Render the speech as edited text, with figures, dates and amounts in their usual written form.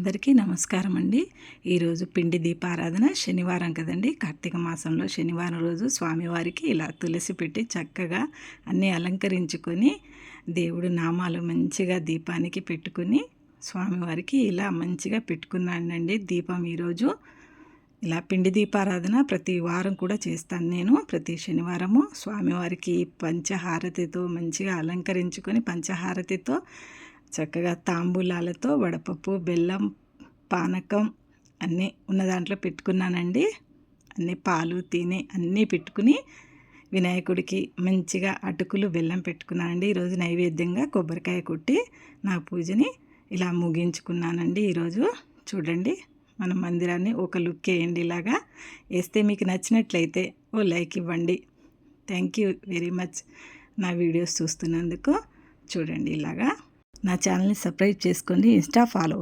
అందరికీ నమస్కారం అండి. ఈరోజు పిండి దీపారాధన శనివారం కదండి. కార్తీక మాసంలో శనివారం రోజు స్వామివారికి ఇలా తులసి పెట్టి చక్కగా అన్నీ అలంకరించుకొని దేవుడు నామాలు మంచిగా దీపానికి పెట్టుకుని స్వామివారికి ఇలా మంచిగా పెట్టుకున్నానండి. దీపం ఈరోజు ఇలా పిండి దీపారాధన ప్రతి వారం కూడా చేస్తాను నేను. ప్రతి శనివారము స్వామివారికి పంచహారతితో మంచిగా అలంకరించుకొని పంచహారతితో చక్కగా తాంబూలాలతో వడపప్పు బెల్లం పానకం అన్నీ ఉన్న దాంట్లో పెట్టుకున్నానండి. అన్నీ పాలు తేనె అన్నీ పెట్టుకుని వినాయకుడికి మంచిగా అటుకులు బెల్లం పెట్టుకున్నానండి. ఈరోజు నైవేద్యంగా కొబ్బరికాయ కొట్టి నా పూజని ఇలా ముగించుకున్నానండి. ఈరోజు చూడండి, మన మందిరాన్ని ఒక లుక్ వేయండి. ఇలాగా వేస్తే మీకు నచ్చినట్లయితే ఓ లైక్ ఇవ్వండి. థ్యాంక్ యూ వెరీ మచ్ నా వీడియోస్ చూస్తున్నందుకు. చూడండి, ఇలాగా నా ఛానల్ని సబ్స్క్రైబ్ చేసుకోండి, ఇన్స్టా ఫాలో.